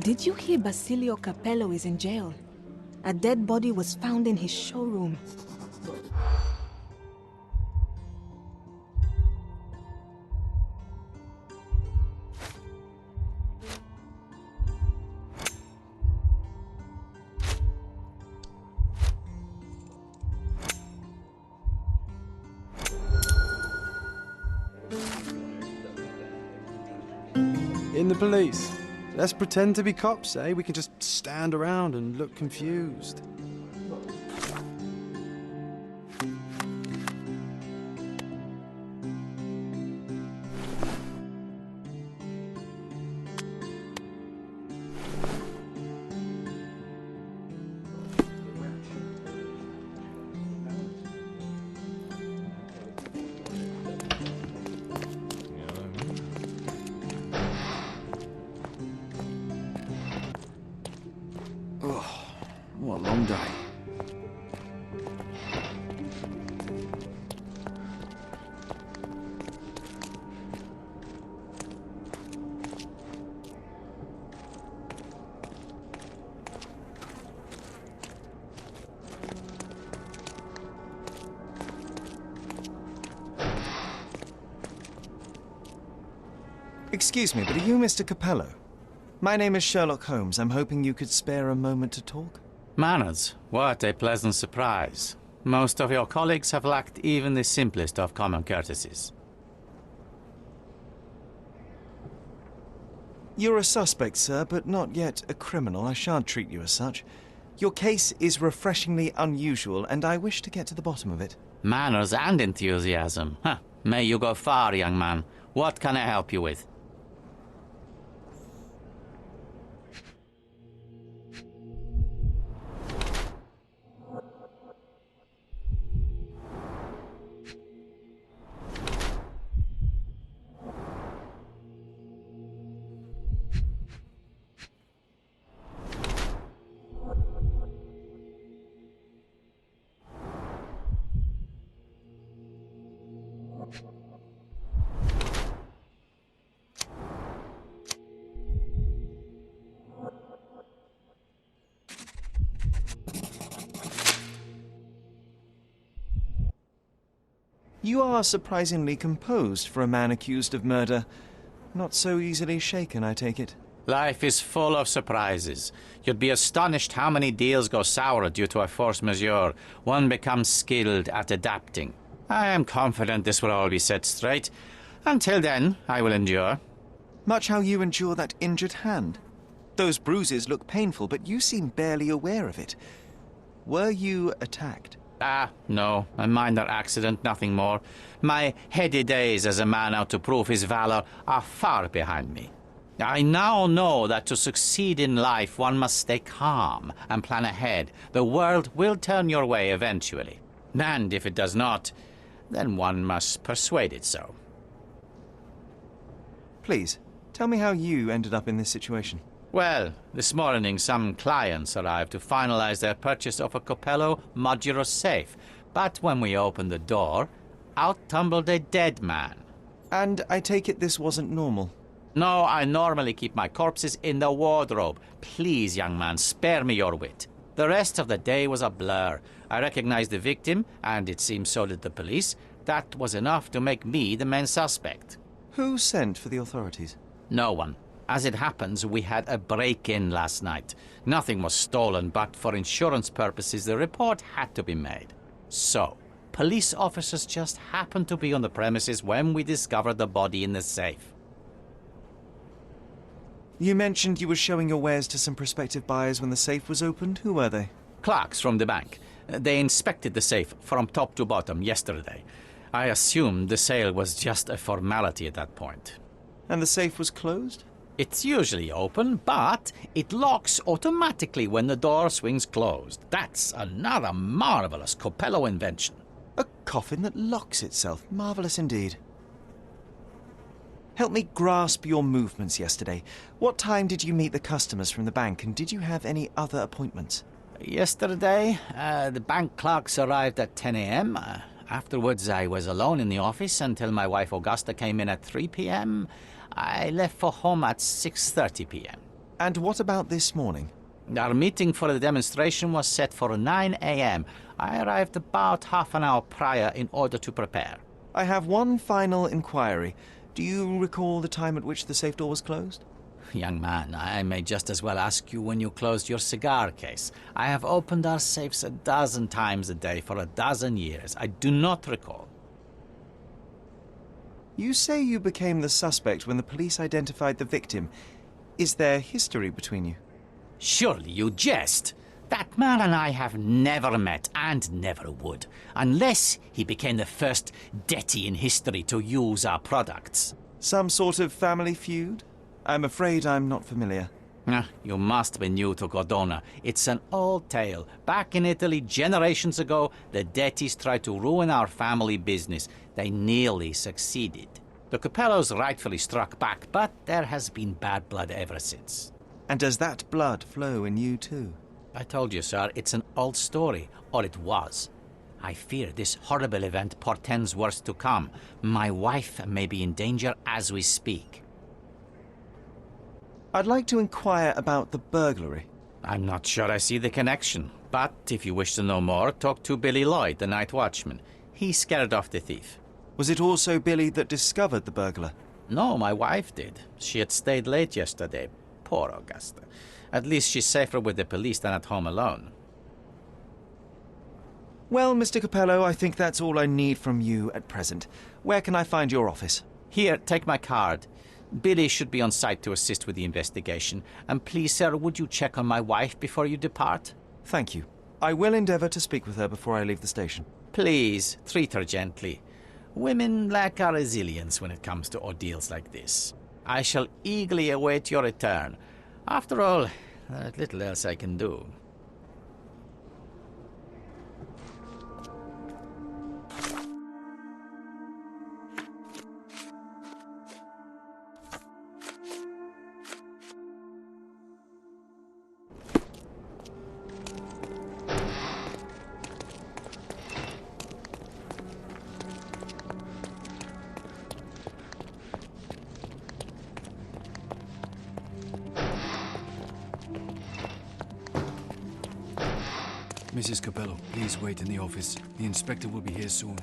Did you hear Basilio Capello is in jail? A dead body was found in his showroom. In the police. Let's pretend to be cops, eh? We can just stand around and look confused. What a long day. Excuse me, but are you Mr. Capello? My name is Sherlock Holmes. I'm hoping you could spare a moment to talk. Manners, what a pleasant surprise. Most of your colleagues have lacked even the simplest of common courtesies. You're a suspect, sir, but not yet a criminal. I shan't treat you as such. Your case is refreshingly unusual, and I wish to get to the bottom of it. Manners and enthusiasm. Huh. May you go far, young man. What can I help you with? You are surprisingly composed for a man accused of murder. Not so easily shaken, I take it. Life is full of surprises. You'd be astonished how many deals go sour due to a force majeure. One becomes skilled at adapting. I am confident this will all be set straight. Until then, I will endure. Much how you endure that injured hand. Those bruises look painful, but you seem barely aware of it. Were you attacked? Ah, no. A minor accident, nothing more. My heady days as a man out to prove his valor are far behind me. I now know that to succeed in life, one must stay calm and plan ahead. The world will turn your way eventually. And if it does not, then one must persuade it so. Please, tell me how you ended up in this situation. Well, this morning some clients arrived to finalize their purchase of a Capello modular safe. But when we opened the door, out tumbled a dead man. And I take it this wasn't normal? No, I normally keep my corpses in the wardrobe. Please, young man, spare me your wit. The rest of the day was a blur. I recognized the victim, and it seems so did the police. That was enough to make me the main suspect. Who sent for the authorities? No one. As it happens, we had a break-in last night. Nothing was stolen, but for insurance purposes, the report had to be made. So, police officers just happened to be on the premises when we discovered the body in the safe. You mentioned you were showing your wares to some prospective buyers when the safe was opened. Who were they? Clerks from the bank. They inspected the safe from top to bottom yesterday. I assumed the sale was just a formality at that point. And the safe was closed? It's usually open, but it locks automatically when the door swings closed. That's another marvelous Capello invention. A coffin that locks itself. Marvelous indeed. Help me grasp your movements yesterday. What time did you meet the customers from the bank, and did you have any other appointments? Yesterday, the bank clerks arrived at 10 a.m. Afterwards, I was alone in the office until my wife Augusta came in at 3 p.m. I left for home at 6:30 p.m. And what about this morning? Our meeting for the demonstration was set for 9 a.m. I arrived about half an hour prior in order to prepare. I have one final inquiry. Do you recall the time at which the safe door was closed? Young man, I may just as well ask you when you closed your cigar case. I have opened our safes 12 times a day for 12 years. I do not recall. You say you became the suspect when the police identified the victim. Is there history between you? Surely you jest. That man and I have never met, and never would, unless he became the first deity in history to use our products. Some sort of family feud? I'm afraid I'm not familiar. You must be new to Cordona. It's an old tale. Back in Italy, generations ago, the deities tried to ruin our family business. They nearly succeeded. The Capellos rightfully struck back, but there has been bad blood ever since. And does that blood flow in you too? I told you, sir, it's an old story, or it was. I fear this horrible event portends worse to come. My wife may be in danger as we speak. I'd like to inquire about the burglary. I'm not sure I see the connection, but if you wish to know more, talk to Billy Lloyd, the night watchman. He scared off the thief. Was it also Billy that discovered the burglar? No, my wife did. She had stayed late yesterday. Poor Augusta. At least she's safer with the police than at home alone. Well, Mr. Capello, I think that's all I need from you at present. Where can I find your office? Here, take my card. Billy should be on site to assist with the investigation. And please, sir, would you check on my wife before you depart? Thank you. I will endeavor to speak with her before I leave the station. Please, treat her gently. Women lack our resilience when it comes to ordeals like this. I shall eagerly await your return. After all, there's little else I can do. Mrs. Capello, please wait in the office. The inspector will be here soon.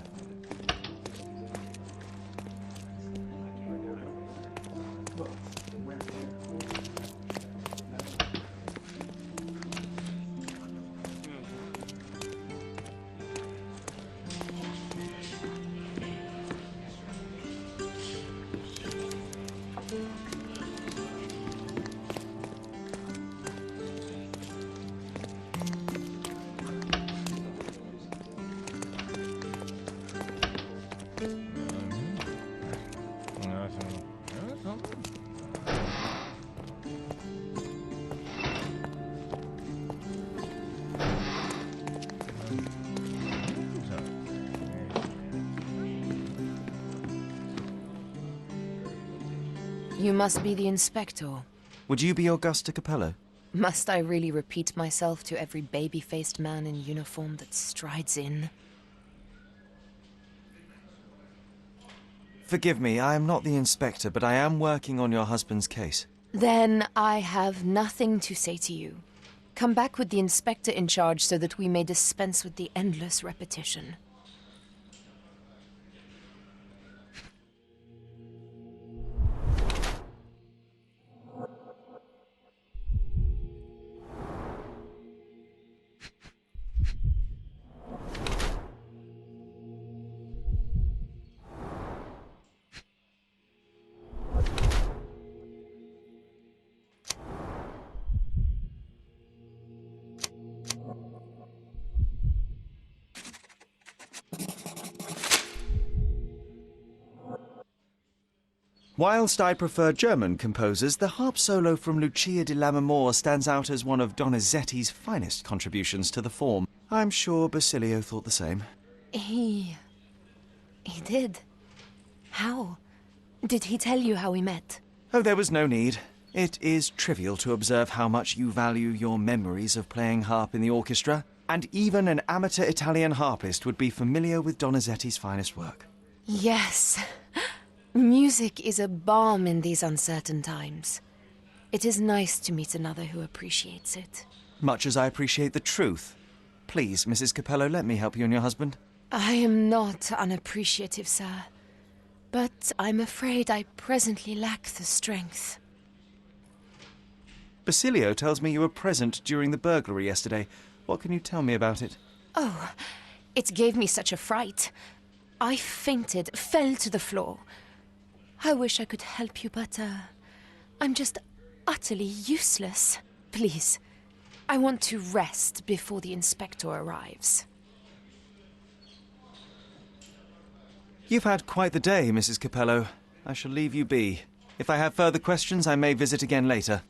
You must be the inspector. Would you be Augusta Capello? Must I really repeat myself to every baby-faced man in uniform that strides in? Forgive me, I am not the inspector, but I am working on your husband's case. Then I have nothing to say to you. Come back with the inspector in charge so that we may dispense with the endless repetition. Whilst I prefer German composers, the harp solo from Lucia di Lammermoor stands out as one of Donizetti's finest contributions to the form. I'm sure Basilio thought the same. He did. How? Did he tell you how we met? Oh, there was no need. It is trivial to observe how much you value your memories of playing harp in the orchestra, and even an amateur Italian harpist would be familiar with Donizetti's finest work. Yes. Music is a balm in these uncertain times. It is nice to meet another who appreciates it. Much as I appreciate the truth. Please, Mrs. Capello, let me help you and your husband. I am not unappreciative, sir. But I'm afraid I presently lack the strength. Basilio tells me you were present during the burglary yesterday. What can you tell me about it? Oh, it gave me such a fright. I fainted, fell to the floor. I wish I could help you, but, I'm just utterly useless. Please, I want to rest before the inspector arrives. You've had quite the day, Mrs. Capello. I shall leave you be. If I have further questions, I may visit again later.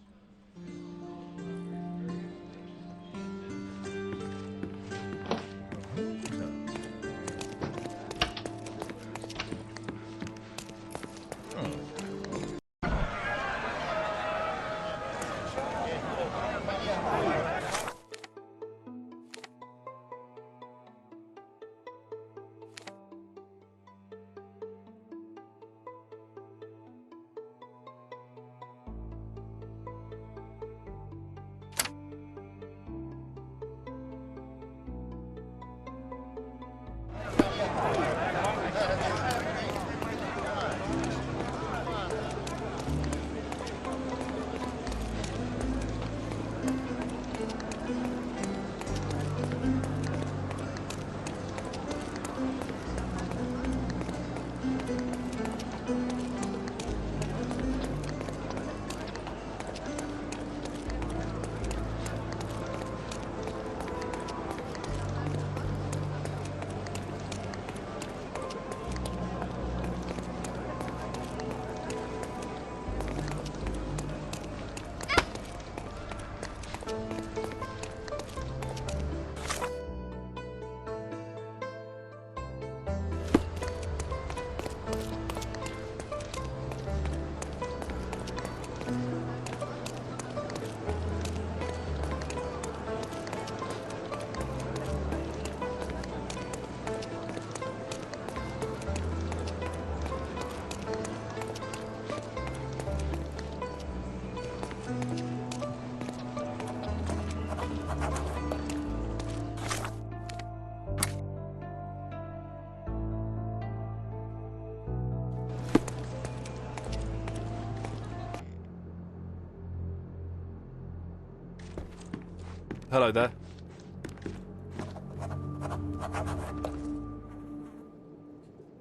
Hello there.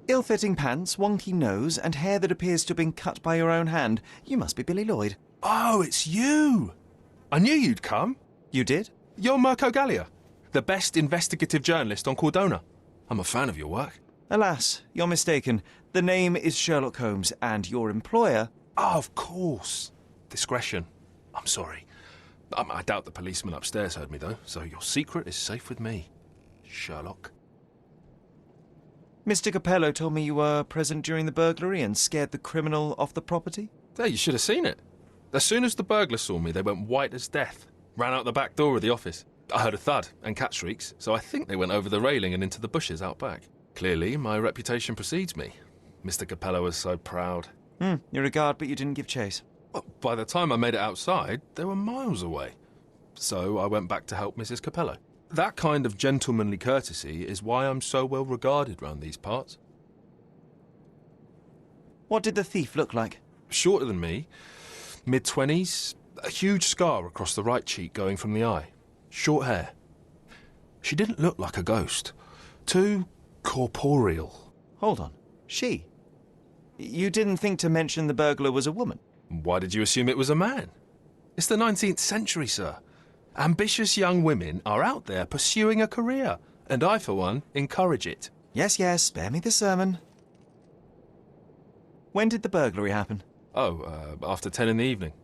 Ill-fitting pants, wonky nose, and hair that appears to have been cut by your own hand. You must be Billy Lloyd. Oh, it's you! I knew you'd come. You did? You're Mirko Gallia, the best investigative journalist on Cordona. I'm a fan of your work. Alas, you're mistaken. The name is Sherlock Holmes, and your employer... Oh, of course. Discretion. I'm sorry. I doubt the policeman upstairs heard me, though, so your secret is safe with me, Sherlock. Mr. Capello told me you were present during the burglary and scared the criminal off the property. There, you should have seen it. As soon as the burglars saw me, they went white as death. Ran out the back door of the office. I heard a thud and cat shrieks, so I think they went over the railing and into the bushes out back. Clearly, my reputation precedes me. Mr. Capello was so proud. You're a guard, but you didn't give chase. Well, by the time I made it outside, they were miles away. So I went back to help Mrs. Capello. That kind of gentlemanly courtesy is why I'm so well regarded round these parts. What did the thief look like? Shorter than me, mid-20s, a huge scar across the right cheek going from the eye. Short hair. She didn't look like a ghost. Too corporeal. Hold on. She? You didn't think to mention the burglar was a woman? Why did you assume it was a man? It's the 19th century, sir. Ambitious young women are out there pursuing a career, and I, for one, encourage it. Yes, yes, spare me the sermon. When did the burglary happen? Oh, after 10 in the evening.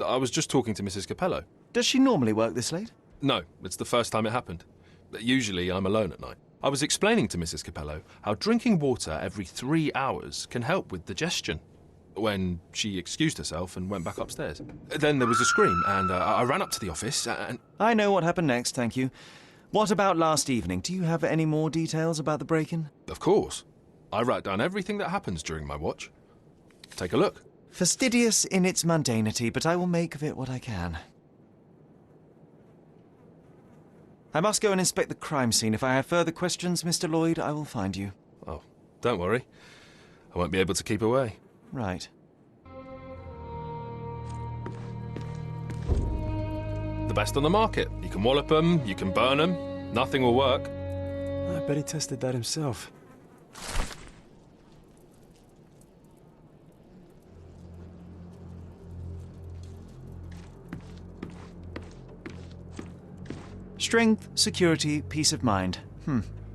I was just talking to Mrs. Capello. Does she normally work this late? No, it's the first time it happened. Usually I'm alone at night. I was explaining to Mrs. Capello how drinking water every 3 hours can help with digestion, when she excused herself and went back upstairs. Then there was a scream, and I ran up to the office, and... I know what happened next, thank you. What about last evening? Do you have any more details about the break-in? Of course. I write down everything that happens during my watch. Take a look. Fastidious in its mundanity, but I will make of it what I can. I must go and inspect the crime scene. If I have further questions, Mr. Lloyd, I will find you. Oh, don't worry. I won't be able to keep away. Right. The best on the market. You can wallop them, you can burn them. Nothing will work. I bet he tested that himself. Strength, security, peace of mind.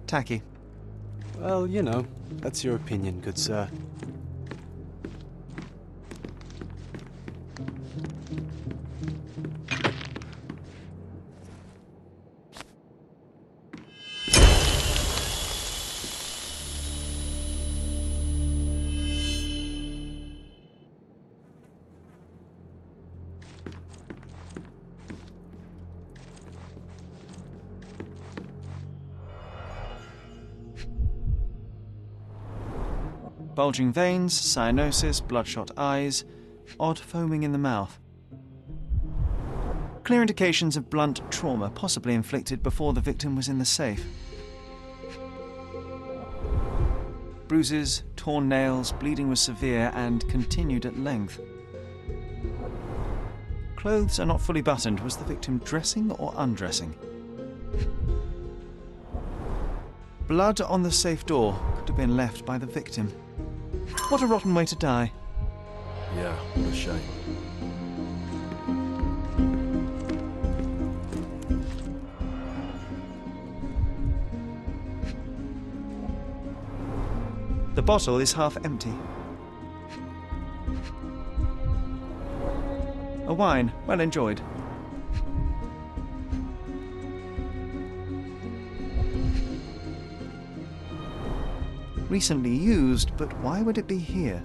Tacky. Well, you know, that's your opinion, good sir. Bulging veins, cyanosis, bloodshot eyes, odd foaming in the mouth. Clear indications of blunt trauma, possibly inflicted before the victim was in the safe. Bruises, torn nails, bleeding was severe and continued at length. Clothes are not fully buttoned. Was the victim dressing or undressing? Blood on the safe door could have been left by the victim. What a rotten way to die. Yeah, what a shame. The bottle is half empty. A wine, well enjoyed. Recently used, but why would it be here?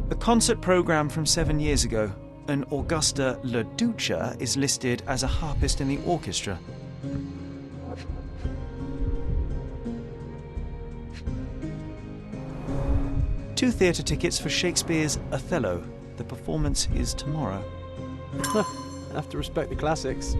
A concert program from 7 years ago. An Augusta La Duca is listed as a harpist in the orchestra. Two theatre tickets for Shakespeare's Othello. The performance is tomorrow. Have to respect the classics.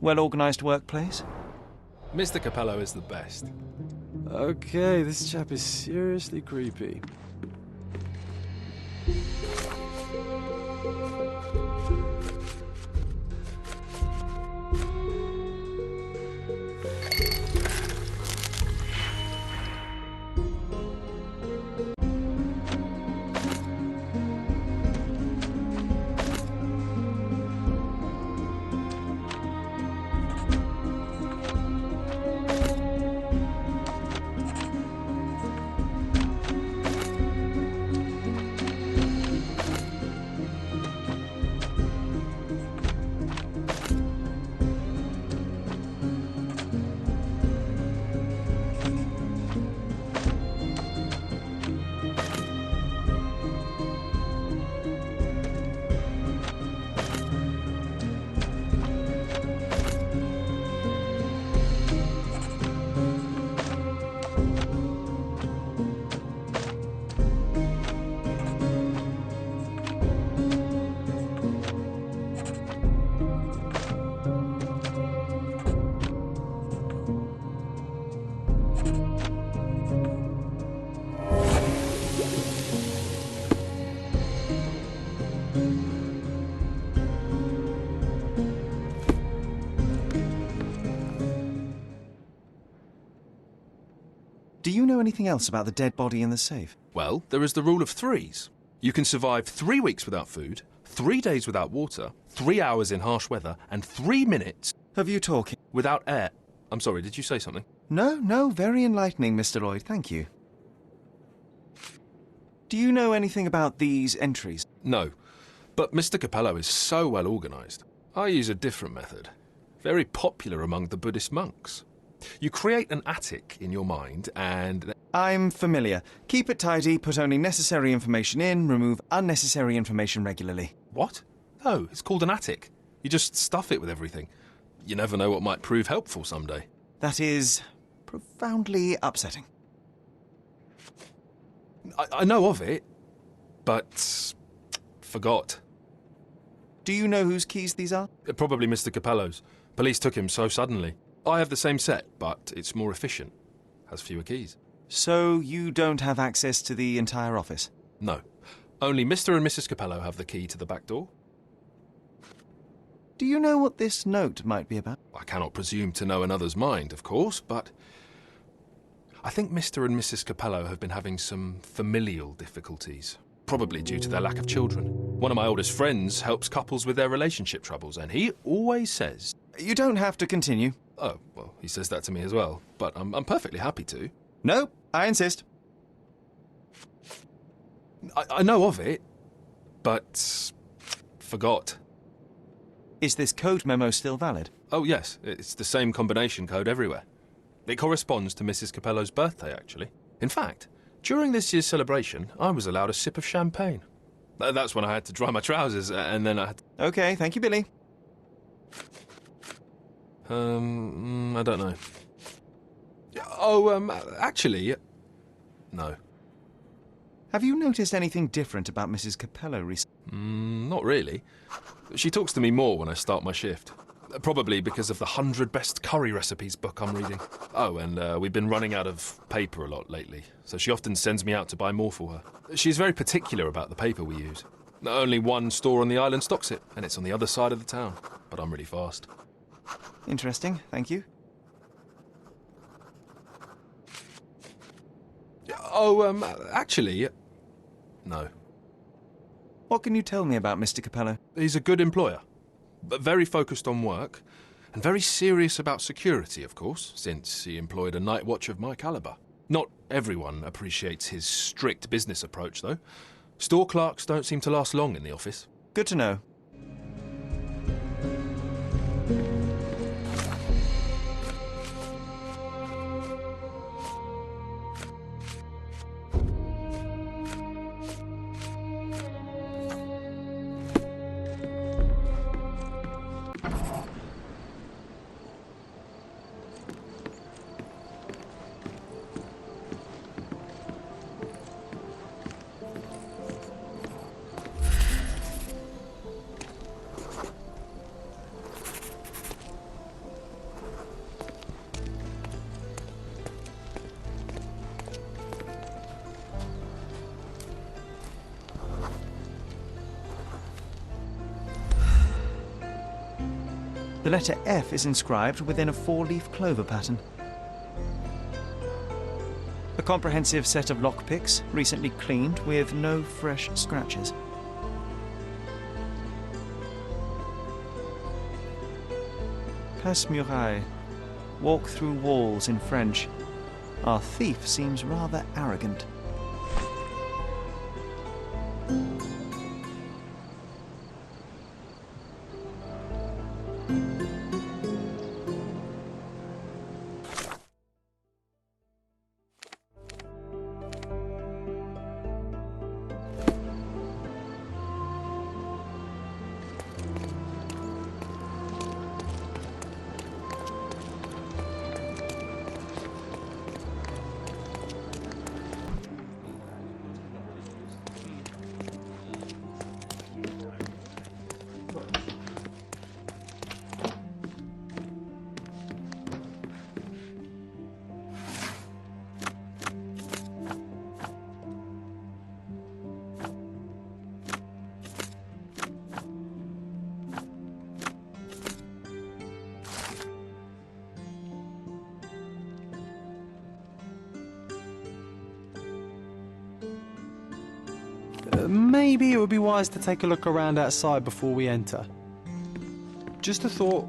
Well-organised workplace? Mr. Capello is the best. Okay, this chap is seriously creepy. Do you know anything else about the dead body in the safe? Well, there is the rule of threes. You can survive 3 weeks without food, 3 days without water, 3 hours in harsh weather, and 3 minutes Of you talking? without air. I'm sorry, did you say something? No, very enlightening, Mr. Lloyd, thank you. Do you know anything about these entries? No, but Mr. Capello is so well organised. I use a different method, very popular among the Buddhist monks. You create an attic in your mind and... I'm familiar. Keep it tidy, put only necessary information in, remove unnecessary information regularly. What? No, it's called an attic. You just stuff it with everything. You never know what might prove helpful someday. That is profoundly upsetting. I know of it, but forgot. Do you know whose keys these are? Probably Mr. Capello's. Police took him so suddenly. I have the same set, but it's more efficient. Has fewer keys. So you don't have access to the entire office? No. Only Mr. and Mrs. Capello have the key to the back door. Do you know what this note might be about? I cannot presume to know another's mind, of course, but I think Mr. and Mrs. Capello have been having some familial difficulties, probably due to their lack of children. One of my oldest friends helps couples with their relationship troubles, and he always says... You don't have to continue. Oh, well, he says that to me as well, but I'm perfectly happy to. No, I insist. I know of it, but forgot. Is this code memo still valid? Oh, yes, it's the same combination code everywhere. It corresponds to Mrs. Capello's birthday, actually. In fact, during this year's celebration, I was allowed a sip of champagne. That's when I had to dry my trousers, and then I had... Okay, thank you, Billy. I don't know. Oh, actually... No. Have you noticed anything different about Mrs. Capello recently? Not really. She talks to me more when I start my shift. Probably because of the 100 Best Curry Recipes book I'm reading. Oh, and we've been running out of paper a lot lately, so she often sends me out to buy more for her. She's very particular about the paper we use. Only one store on the island stocks it, and it's on the other side of the town. But I'm really fast. Interesting, thank you. Oh, actually... No. What can you tell me about Mr. Capello? He's a good employer, but very focused on work, and very serious about security, of course, since he employed a night watch of my caliber. Not everyone appreciates his strict business approach, though. Store clerks don't seem to last long in the office. Good to know. The letter F is inscribed within a 4-leaf clover pattern. A comprehensive set of lockpicks, recently cleaned with no fresh scratches. Passe-muraille. Walk through walls in French. Our thief seems rather arrogant. maybe it would be wise to take a look around outside before we enter. Just a thought.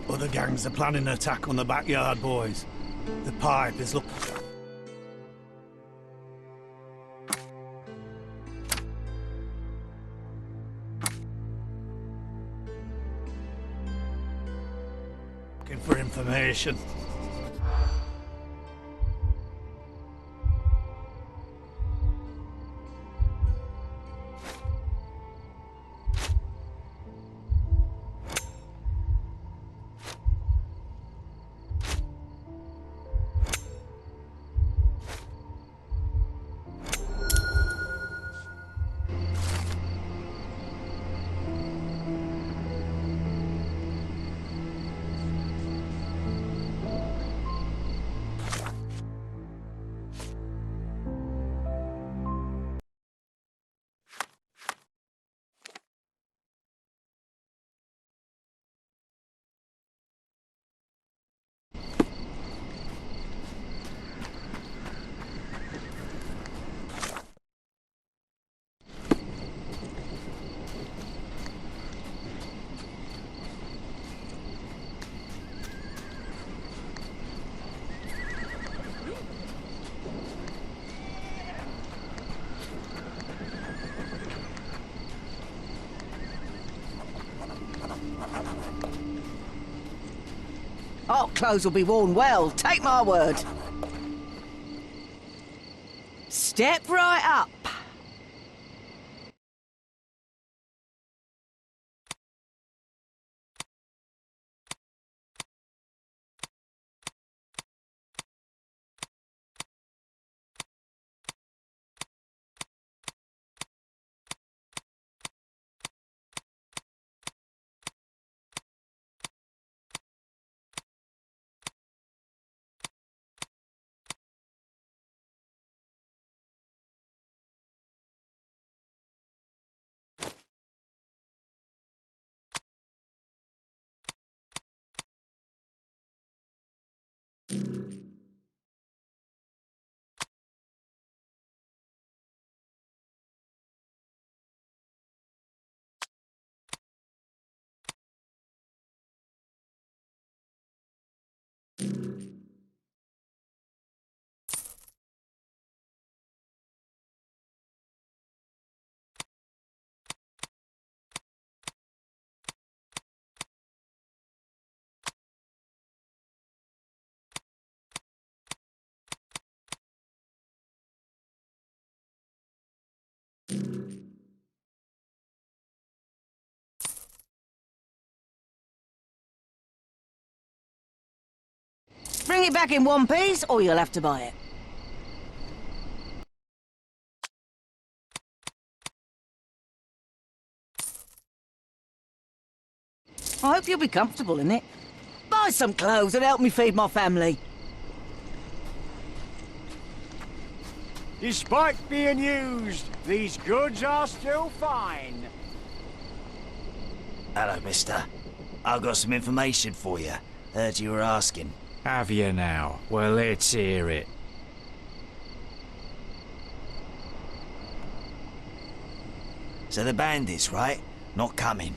Other gangs are planning an attack on the backyard, boys. The pipe is looking for information. Our clothes will be worn well, take my word. Step right up. Bring it back in one piece, or you'll have to buy it. I hope you'll be comfortable in it. Buy some clothes and help me feed my family. Despite being used, these goods are still fine. Hello, mister. I've got some information for you. Heard you were asking. Have you now? Well, let's hear it. So the bandits, right? Not coming.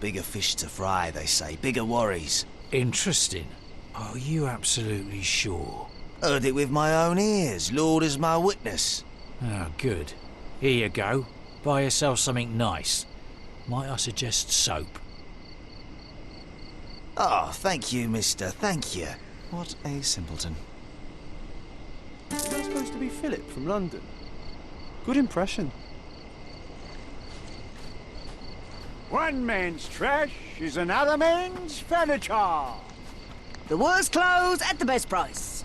Bigger fish to fry, they say. Bigger worries. Interesting. Are you absolutely sure? Heard it with my own ears. Lord is my witness. Oh, good. Here you go. Buy yourself something nice. Might I suggest soap? Oh, thank you, mister. Thank you. What a simpleton. Is that supposed to be Philip from London? Good impression. One man's trash is another man's furniture. The worst clothes at the best price.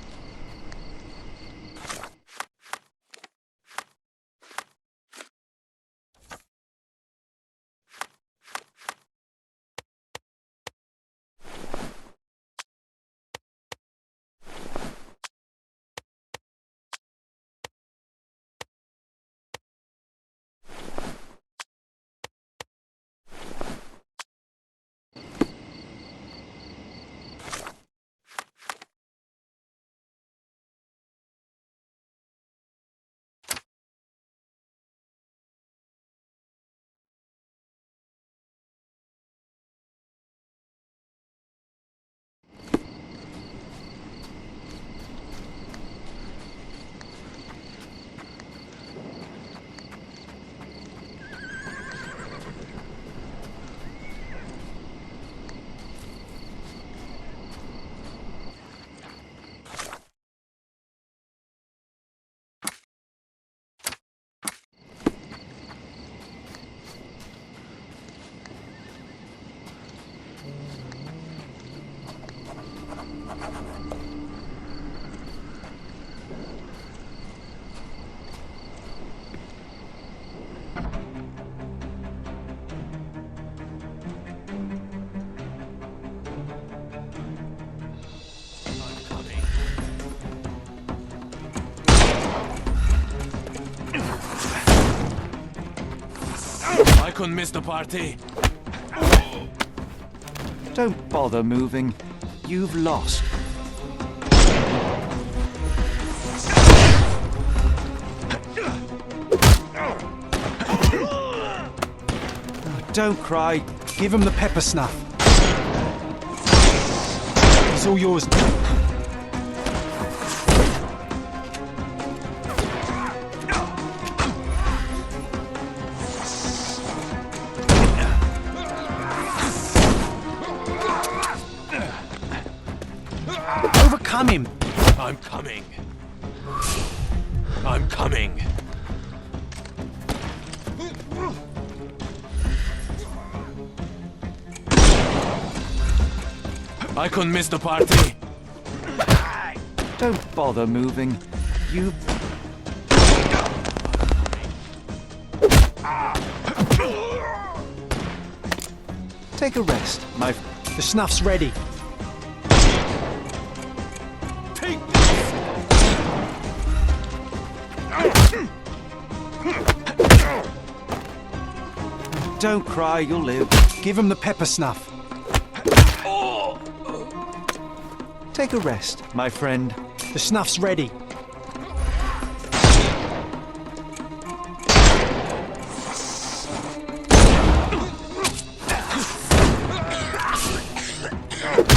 I couldn't miss the party. Don't bother moving. You've lost. Don't cry. Give him the pepper snuff. It's all yours. Overcome him. I'm coming. I'm coming. I couldn't miss the party. Don't bother moving. You... Take a rest, my... The snuff's ready. Take Don't cry, you'll live. Give him the pepper snuff. Take a rest, my friend. The snuff's ready.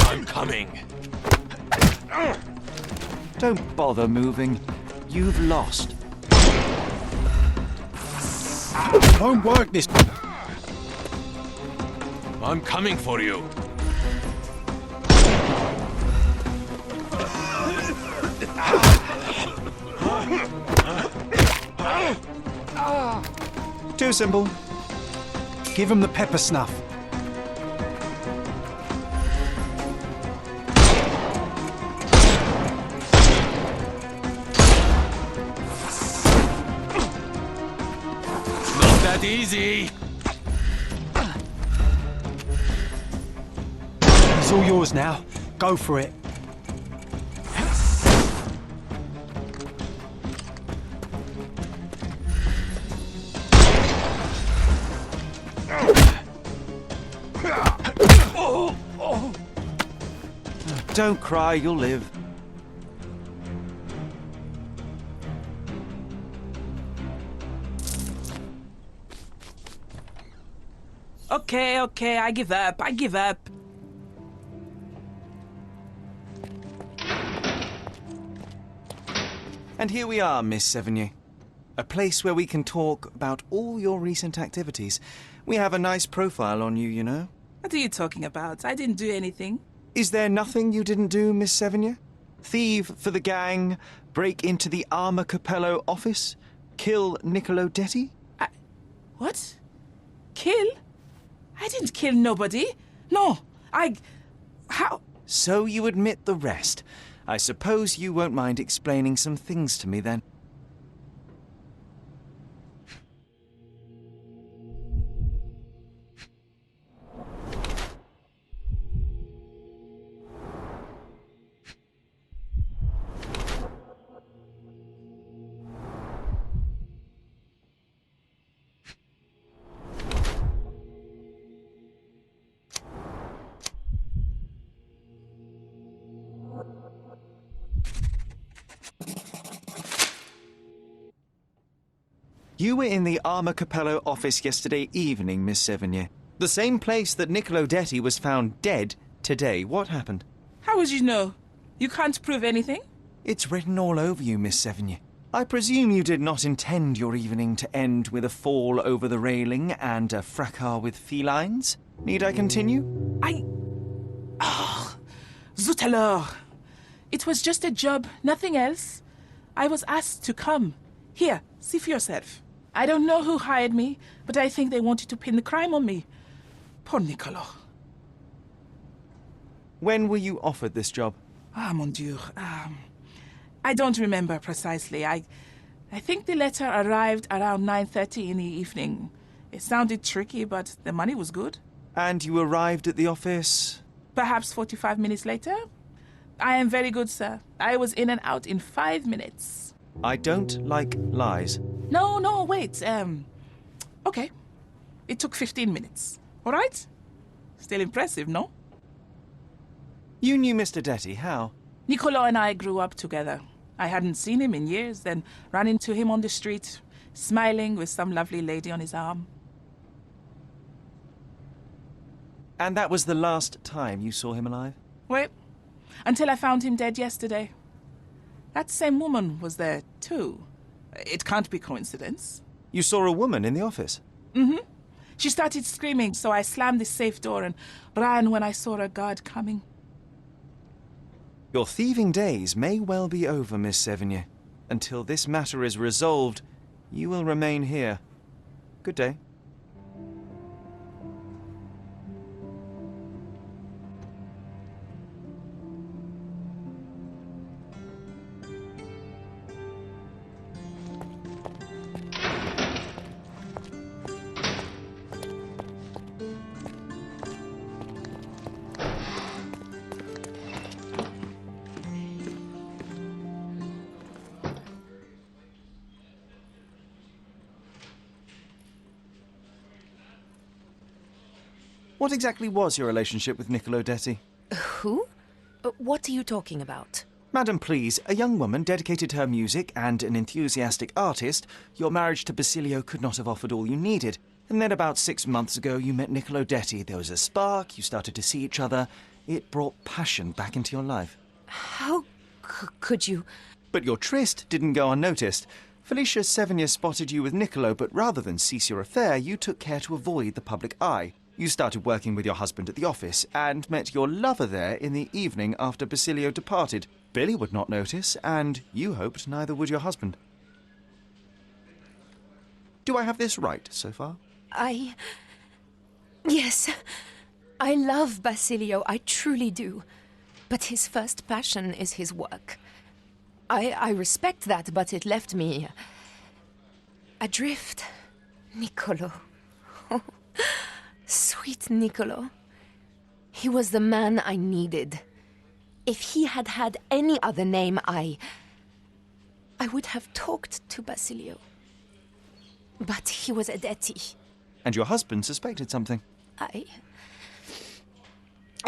I'm coming. Don't bother moving. You've lost. It won't work this... I'm coming for you. Too simple. Give him the pepper snuff. Not that easy. It's all yours now. Go for it. Don't cry, you'll live. Okay, I give up. And here we are, Miss Sevigny. A place where we can talk about all your recent activities. We have a nice profile on you, you know. What are you talking about? I didn't do anything. Is there nothing you didn't do, Miss Sevigny? Thieve for the gang, break into the Armor Capello office, kill Niccolo Detti? What? Kill? I didn't kill nobody. No, how? So you admit the rest. I suppose you won't mind explaining some things to me then. You were in the Armor Capello office yesterday evening, Miss Sevigny. The same place that Niccolo Detti was found dead today. What happened? How would you know? You can't prove anything? It's written all over you, Miss Sevigny. I presume you did not intend your evening to end with a fall over the railing and a fracas with felines. Need I continue? Zut alors! It was just a job, nothing else. I was asked to come. Here, see for yourself. I don't know who hired me, but I think they wanted to pin the crime on me. Poor Niccolo. When were you offered this job? Ah, mon Dieu. I don't remember precisely. I think the letter arrived around 9:30 in the evening. It sounded tricky, but the money was good. And you arrived at the office? Perhaps 45 minutes later. I am very good, sir. I was in and out in 5 minutes. I don't like lies. No, wait. Okay. It took 15 minutes. All right? Still impressive, no? You knew Mr. Detti, how? Niccolo and I grew up together. I hadn't seen him in years, then ran into him on the street, smiling with some lovely lady on his arm. And that was the last time you saw him alive? Wait, until I found him dead yesterday. That same woman was there, too. It can't be coincidence. You saw a woman in the office? Mm-hmm. She started screaming, so I slammed the safe door and ran when I saw a guard coming. Your thieving days may well be over, Miss Sevigny. Until this matter is resolved, you will remain here. Good day. What exactly was your relationship with Niccolo Detti? Who? What are you talking about? Madam, please, a young woman dedicated to her music and an enthusiastic artist. Your marriage to Basilio could not have offered all you needed. And then about 6 months ago, you met Niccolo Detti. There was a spark, you started to see each other. It brought passion back into your life. How could you? But your tryst didn't go unnoticed. Felicia Sevigny spotted you with Niccolo, but rather than cease your affair, you took care to avoid the public eye. You started working with your husband at the office and met your lover there in the evening after Basilio departed. Billy would not notice, and you hoped neither would your husband. Do I have this right so far? Yes. I love Basilio, I truly do. But his first passion is his work. I respect that, but it left me adrift. Niccolo. Sweet Niccolo. He was the man I needed. If he had had any other name, I would have talked to Basilio. But he was a Detti. And your husband suspected something? I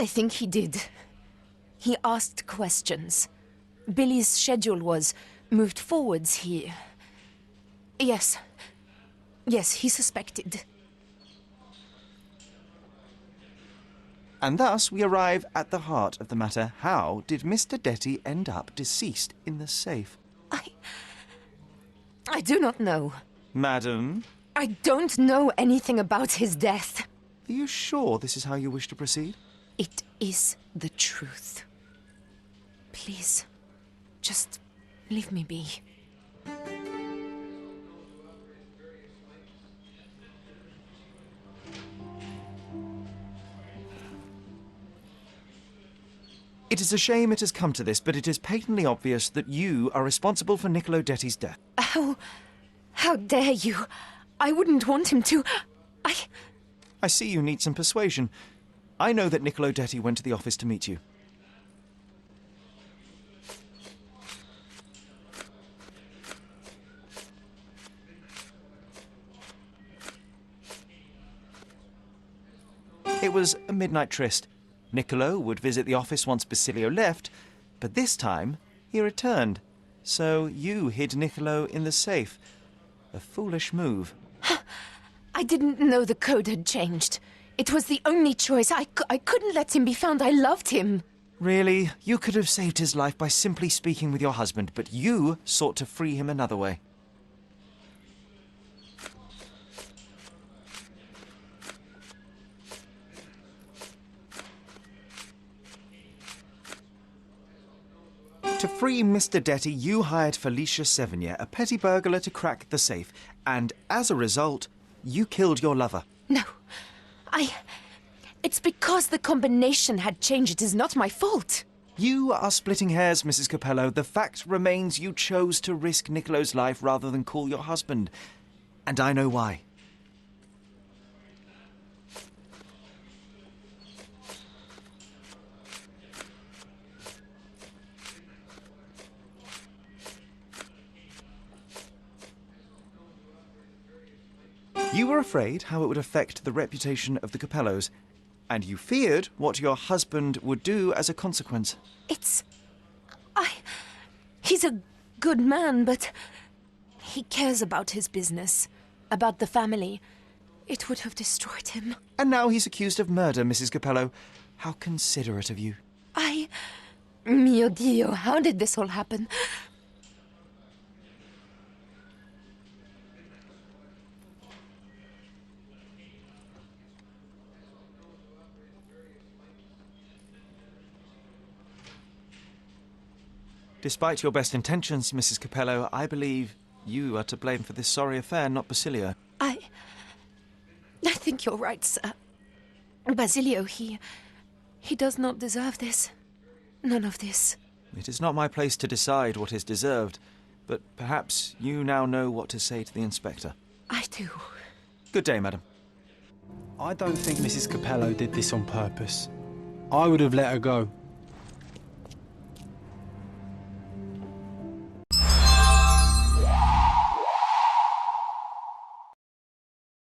think he did. He asked questions. Billy's schedule was moved forwards. Yes, he suspected. And thus we arrive at the heart of the matter. How did Mr. Detty end up deceased in the safe? I do not know. Madam? I don't know anything about his death. Are you sure this is how you wish to proceed? It is the truth. Please, just leave me be. It is a shame it has come to this, but it is patently obvious that you are responsible for Niccolo Detti's death. How dare you? I wouldn't want him to. I see you need some persuasion. I know that Niccolo Detty went to the office to meet you. It was a midnight tryst. Niccolo would visit the office once Basilio left, but this time he returned. So you hid Niccolo in the safe. A foolish move. I didn't know the code had changed. It was the only choice. I couldn't let him be found. I loved him. Really? You could have saved his life by simply speaking with your husband, but you sought to free him another way. To free Mr. Detty, you hired Felicia Sevigny, a petty burglar, to crack the safe, and as a result, you killed your lover. No, It's because the combination had changed. It is not my fault. You are splitting hairs, Mrs. Capello. The fact remains you chose to risk Niccolo's life rather than call your husband. And I know why. You were afraid how it would affect the reputation of the Capellos, and you feared what your husband would do as a consequence. He's a good man, but he cares about his business, about the family. It would have destroyed him. And now he's accused of murder, Mrs. Capello. How considerate of you. Mio Dio, how did this all happen? Despite your best intentions, Mrs. Capello, I believe you are to blame for this sorry affair, not Basilio. I think you're right, sir. Basilio, he does not deserve this. None of this. It is not my place to decide what is deserved, but perhaps you now know what to say to the inspector. I do. Good day, madam. I don't think Mrs. Capello did this on purpose. I would have let her go.